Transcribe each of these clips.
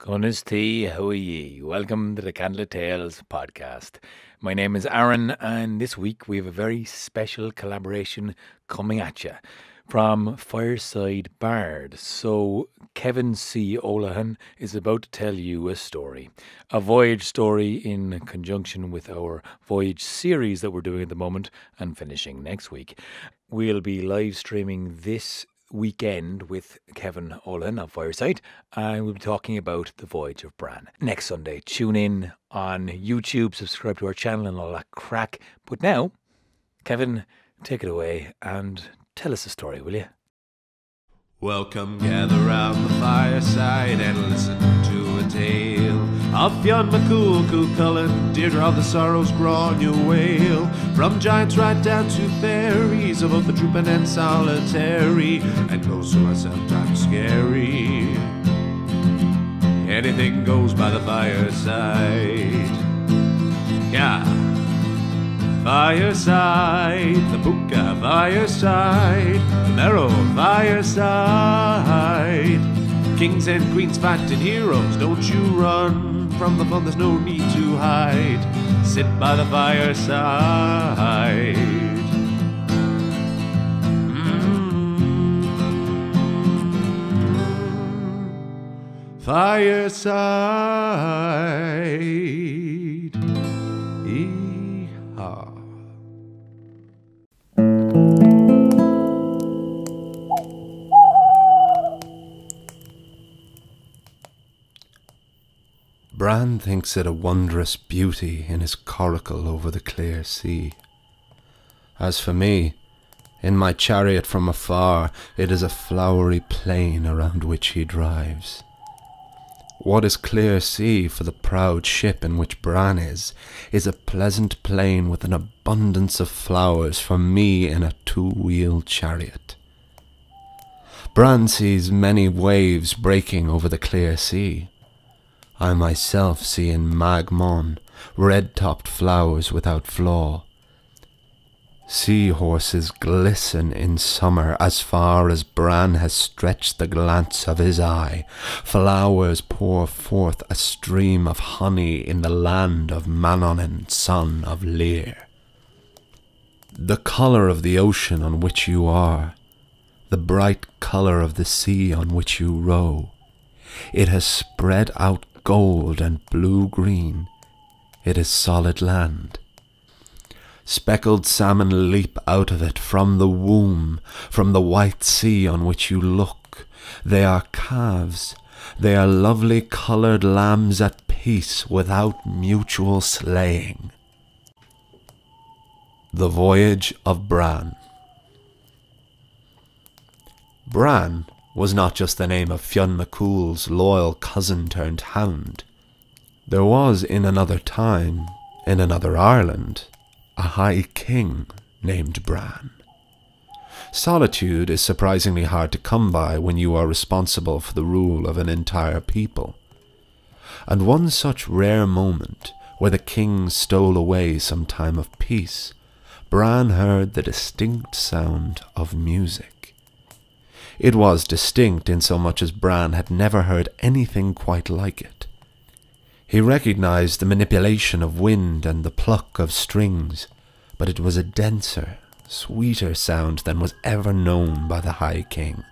Gunners tea, how are ye? Welcome to the Candlelit Tales podcast. My name is Aaron, and this week we have a very special collaboration coming at you from Fireside Bard. So Kevin C.Olahan is about to tell you a story, a voyage story in conjunction with our Voyage series that we're doing at the moment and finishing next week. We'll be live streaming this weekend with Kevin Olahan of Fireside, and we'll be talking about the Voyage of Bran next Sunday. Tune in on YouTube, subscribe to our channel and all that crack. But now, Kevin, take it away and tell us a story, will you? Welcome, gather round the fireside and listen to a tale of Fionn McCool, Cullen, Deirdre of the Sorrows, Grainne Wail. From giants right down to fairies, of both the trooping and solitary, and those who are sometimes scary. Anything goes by the fireside. Yeah. Fireside, the Puka Fireside, the Marrow Fireside. Kings and queens fighting heroes, don't you run from the fun, there's no need to hide. Sit by the fireside. Fireside. Yeehaw. Bran thinks it a wondrous beauty in his coracle over the clear sea. As for me, in my chariot from afar, it is a flowery plain around which he drives. What is clear sea for the proud ship in which Bran is a pleasant plain with an abundance of flowers for me in a two-wheeled chariot. Bran sees many waves breaking over the clear sea. I myself see in Mag Mon red-topped flowers without flaw. Sea-horses glisten in summer as far as Bran has stretched the glance of his eye. Flowers pour forth a stream of honey in the land of Manor, son of Lear. The colour of the ocean on which you are, the bright colour of the sea on which you row, it has spread out gold and blue-green. It is solid land. Speckled salmon leap out of it from the womb, from the white sea on which you look. They are calves. They are lovely coloured lambs at peace without mutual slaying. The Voyage of Bran. Bran was not just the name of Fionn McCool's loyal cousin turned hound. There was in another time, in another Ireland, a high king named Bran. Solitude is surprisingly hard to come by when you are responsible for the rule of an entire people. And one such rare moment, where the king stole away some time of peace, Bran heard the distinct sound of music. It was distinct insomuch as Bran had never heard anything quite like it. He recognized the manipulation of wind and the pluck of strings, but it was a denser, sweeter sound than was ever known by the High King.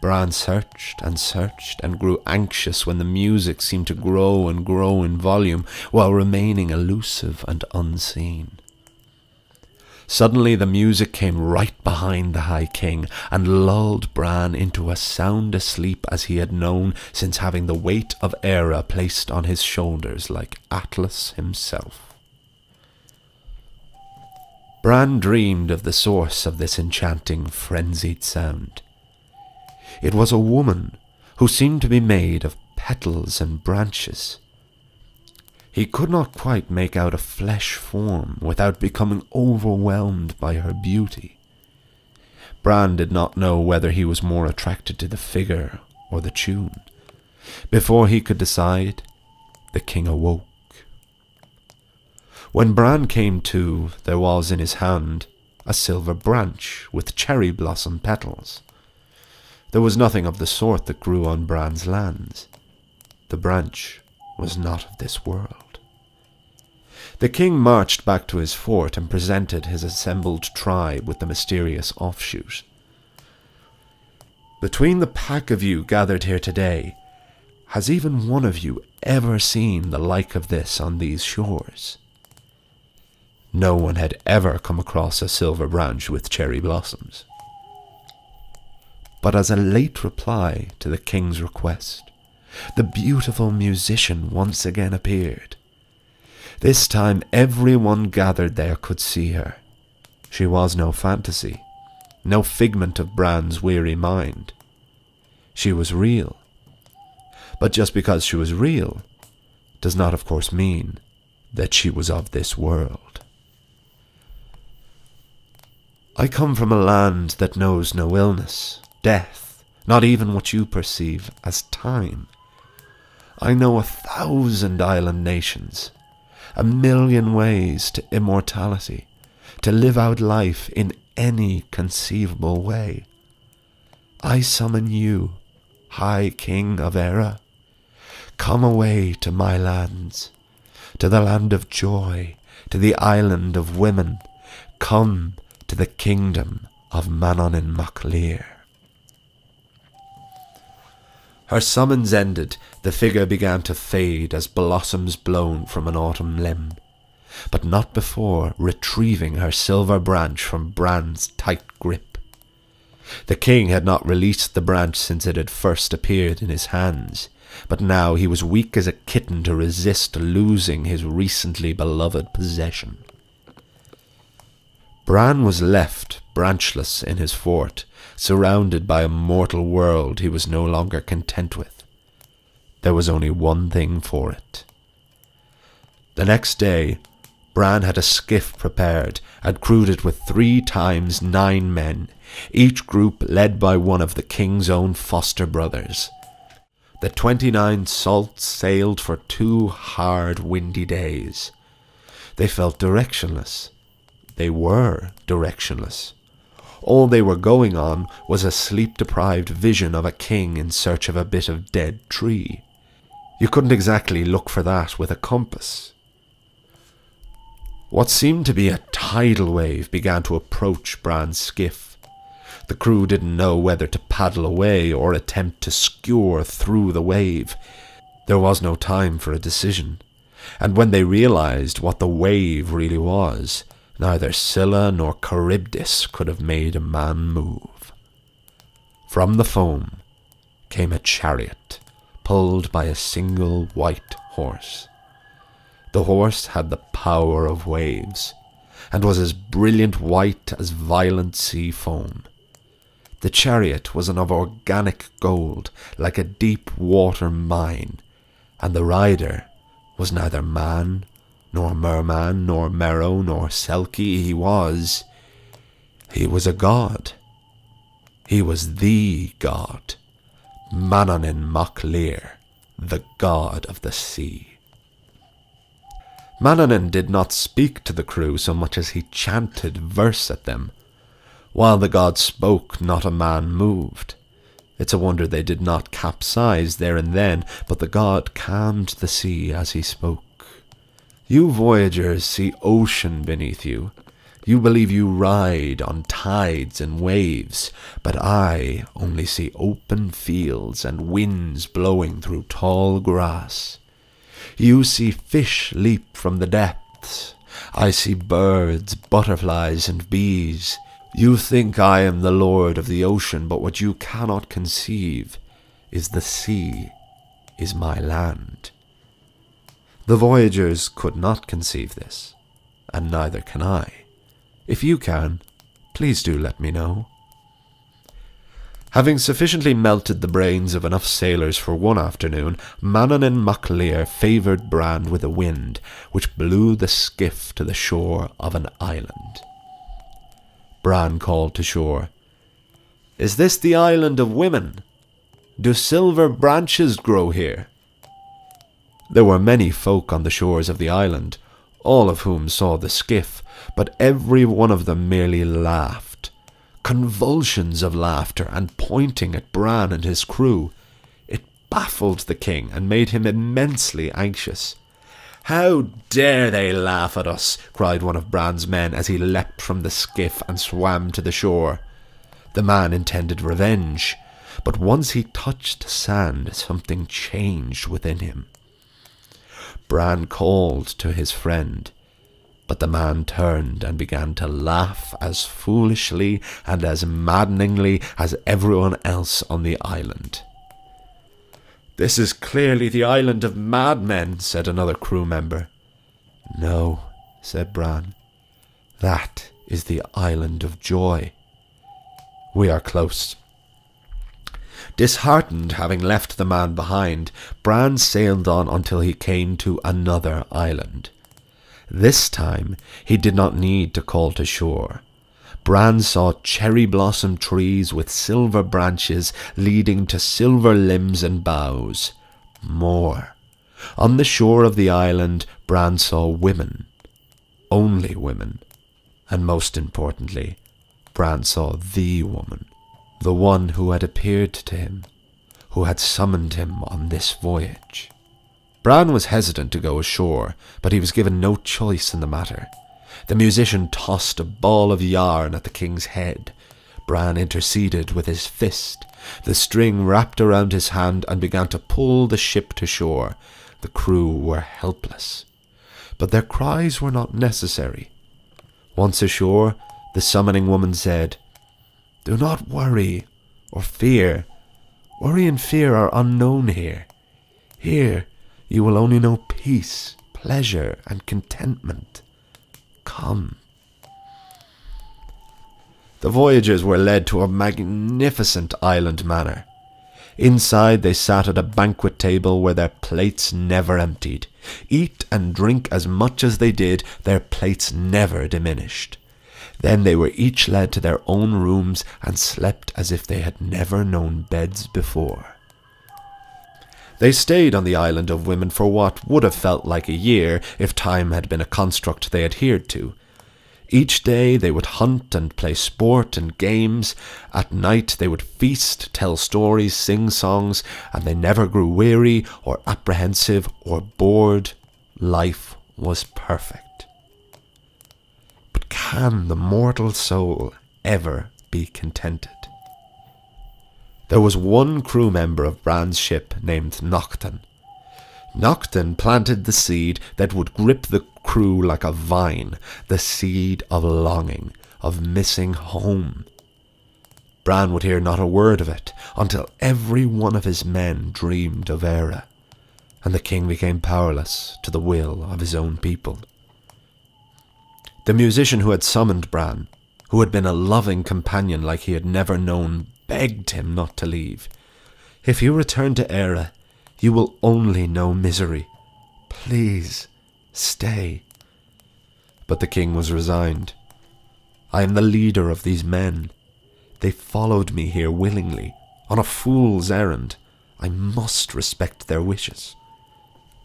Bran searched and grew anxious when the music seemed to grow and grow in volume while remaining elusive and unseen. Suddenly the music came right behind the High King and lulled Bran into as sound a sleep as he had known since having the weight of Era placed on his shoulders like Atlas himself. Bran dreamed of the source of this enchanting, frenzied sound. It was a woman who seemed to be made of petals and branches. He could not quite make out a flesh form without becoming overwhelmed by her beauty. Bran did not know whether he was more attracted to the figure or the tune. Before he could decide, the king awoke. When Bran came to, there was in his hand a silver branch with cherry blossom petals. There was nothing of the sort that grew on Bran's lands. The branch was not of this world. The king marched back to his fort and presented his assembled tribe with the mysterious offshoot. Between the pack of you gathered here today, has even one of you ever seen the like of this on these shores? No one had ever come across a silver branch with cherry blossoms. But as a late reply to the king's request, the beautiful musician once again appeared. This time everyone gathered there could see her. She was no fantasy, no figment of Bran's weary mind. She was real. But just because she was real does not of course mean that she was of this world. I come from a land that knows no illness, death, not even what you perceive as time. I know 1,000 island nations, 1,000,000 ways to immortality, to live out life in any conceivable way. I summon you, High King of Era. Come away to my lands, to the land of joy, to the island of women. Come to the kingdom of Manor in MacLear. Her summons ended, the figure began to fade as blossoms blown from an autumn limb, but not before retrieving her silver branch from Bran's tight grip. The king had not released the branch since it had first appeared in his hands, but now he was weak as a kitten to resist losing his recently beloved possession. Bran was left branchless in his fort, surrounded by a mortal world he was no longer content with. There was only one thing for it. The next day, Bran had a skiff prepared and crewed it with 3 times 9 men, each group led by one of the king's own foster brothers. The 29 salts sailed for 2 hard, windy days. They felt directionless. They were directionless. All they were going on was a sleep-deprived vision of a king in search of a bit of dead tree. You couldn't exactly look for that with a compass. What seemed to be a tidal wave began to approach Bran's skiff. The crew didn't know whether to paddle away or attempt to skewer through the wave. There was no time for a decision, and when they realized what the wave really was, neither Scylla nor Charybdis could have made a man move. From the foam came a chariot, pulled by a single white horse. The horse had the power of waves, and was as brilliant white as violent sea foam. The chariot was of organic gold, like a deep water mine, and the rider was neither man, nor merman, nor merrow, nor selkie. He was a god. He was the god, Manor in MacLear, the god of the sea. Manor did not speak to the crew so much as he chanted verse at them. While the god spoke, not a man moved. It's a wonder they did not capsize there and then, but the god calmed the sea as he spoke. You voyagers see ocean beneath you. You believe you ride on tides and waves, but I only see open fields and winds blowing through tall grass. You see fish leap from the depths. I see birds, butterflies, and bees. You think I am the lord of the ocean, but what you cannot conceive is the sea is my land. The voyagers could not conceive this, and neither can I. If you can, please do let me know. Having sufficiently melted the brains of enough sailors for one afternoon, Manor in MacLear favoured Bran with a wind, which blew the skiff to the shore of an island. Bran called to shore, "Is this the island of women? Do silver branches grow here?" There were many folk on the shores of the island, all of whom saw the skiff, but every one of them merely laughed. Convulsions of laughter, and pointing at Bran and his crew. It baffled the king and made him immensely anxious. "How dare they laugh at us?" cried one of Bran's men as he leapt from the skiff and swam to the shore. The man intended revenge, but once he touched sand, something changed within him. Bran called to his friend, but the man turned and began to laugh as foolishly and as maddeningly as everyone else on the island. "This is clearly the island of madmen," said another crew member. "No," said Bran, "that is the island of joy. We are close." Disheartened, having left the man behind, Bran sailed on until he came to another island. This time he did not need to call to shore. Bran saw cherry blossom trees with silver branches leading to silver limbs and boughs. More. On the shore of the island, Bran saw women. Only women. And most importantly, Bran saw the woman. The one who had appeared to him, who had summoned him on this voyage. Bran was hesitant to go ashore, but he was given no choice in the matter. The musician tossed a ball of yarn at the king's head. Bran interceded with his fist. The string wrapped around his hand and began to pull the ship to shore. The crew were helpless. But their cries were not necessary. Once ashore, the summoning woman said, "Do not worry or fear. Worry and fear are unknown here. Here you will only know peace, pleasure, and contentment. Come." The voyagers were led to a magnificent island manor. Inside they sat at a banquet table where their plates never emptied. Eat and drink as much as they did, their plates never diminished. Then they were each led to their own rooms and slept as if they had never known beds before. They stayed on the island of women for what would have felt like a year if time had been a construct they adhered to. Each day they would hunt and play sport and games. At night they would feast, tell stories, sing songs, and they never grew weary or apprehensive or bored. Life was perfect. But can the mortal soul ever be contented? There was one crew member of Bran's ship named Noctun. Noctun planted the seed that would grip the crew like a vine, the seed of longing, of missing home. Bran would hear not a word of it until every one of his men dreamed of Era, and the king became powerless to the will of his own people. The musician who had summoned Bran, who had been a loving companion like he had never known, begged him not to leave. "If you return to Era, you will only know misery. Please, stay." But the king was resigned. "I am the leader of these men. They followed me here willingly, on a fool's errand. I must respect their wishes."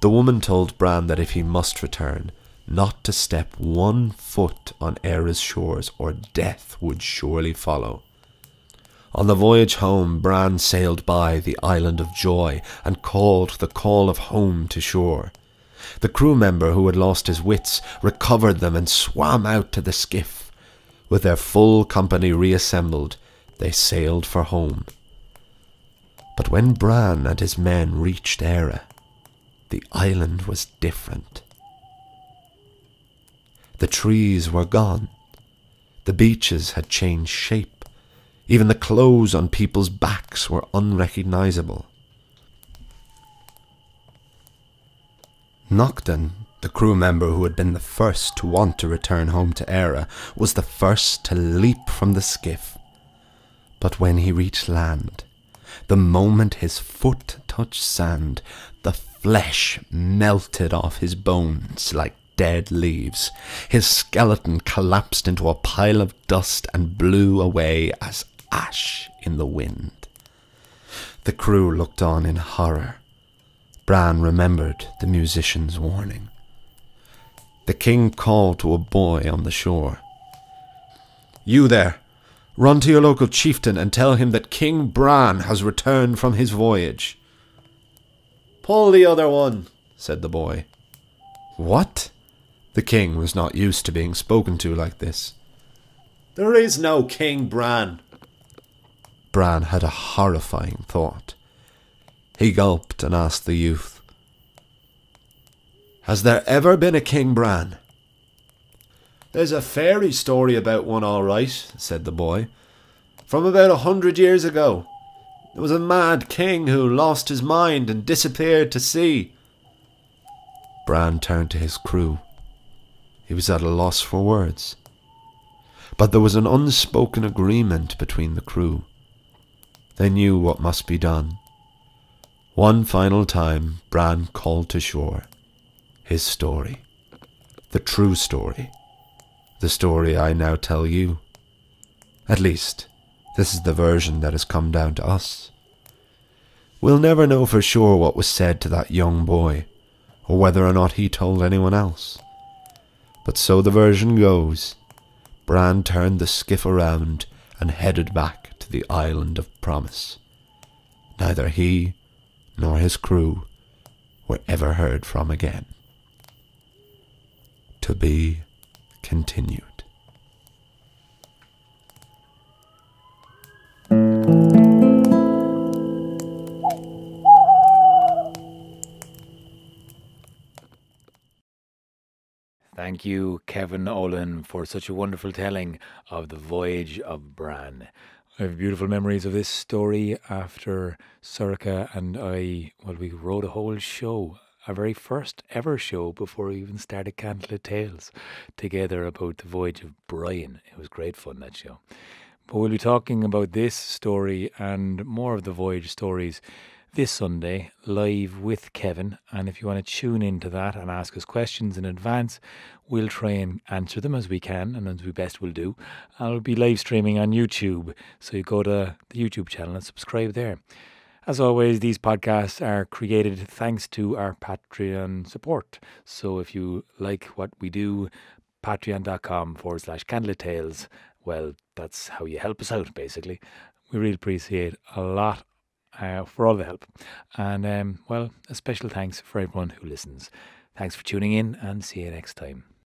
The woman told Bran that if he must return, not to step 1 foot on Era's shores, or death would surely follow. On the voyage home, Bran sailed by the island of joy and called the call of home to shore. The crew member who had lost his wits recovered them and swam out to the skiff. With their full company reassembled, they sailed for home. But when Bran and his men reached Era, the island was different. The trees were gone. The beaches had changed shape. Even the clothes on people's backs were unrecognizable. Noctun, the crew member who had been the first to want to return home to Era, was the first to leap from the skiff. But when he reached land, the moment his foot touched sand, the flesh melted off his bones like dead leaves. His skeleton collapsed into a pile of dust and blew away as ash in the wind. The crew looked on in horror. Bran remembered the musician's warning. The king called to a boy on the shore. "You there, run to your local chieftain and tell him that King Bran has returned from his voyage." "Pull the other one," said the boy. "What?" The king was not used to being spoken to like this. "There is no King Bran." Bran had a horrifying thought. He gulped and asked the youth, "Has there ever been a King Bran?" "There's a fairy story about one, all right," said the boy. "From about 100 years ago. There was a mad king who lost his mind and disappeared to sea." Bran turned to his crew. He was at a loss for words. But there was an unspoken agreement between the crew. They knew what must be done. One final time, Bran called to shore. His story. The true story. The story I now tell you. At least, this is the version that has come down to us. We'll never know for sure what was said to that young boy, or whether or not he told anyone else. But so the version goes. Bran turned the skiff around and headed back to the Island of Promise. Neither he nor his crew were ever heard from again. To be continued. Thank you, Kevin C.Olahan, for such a wonderful telling of the Voyage of Bran. I have beautiful memories of this story after Sorcha and I, we wrote a whole show, our very first ever show before we even started Candlelit Tales together about the Voyage of Bran. It was great fun, that show. But we'll be talking about this story and more of the voyage stories this Sunday, live with Kevin. And if you want to tune into that and ask us questions in advance, we'll try and answer them as we can and as we best will do. I'll be live streaming on YouTube, so you go to the YouTube channel and subscribe there. As always, these podcasts are created thanks to our Patreon support. So if you like what we do, patreon.com/Candlelit Tales, well, that's how you help us out, basically. We really appreciate a lot for all the help. And, a special thanks for everyone who listens. Thanks for tuning in, and see you next time.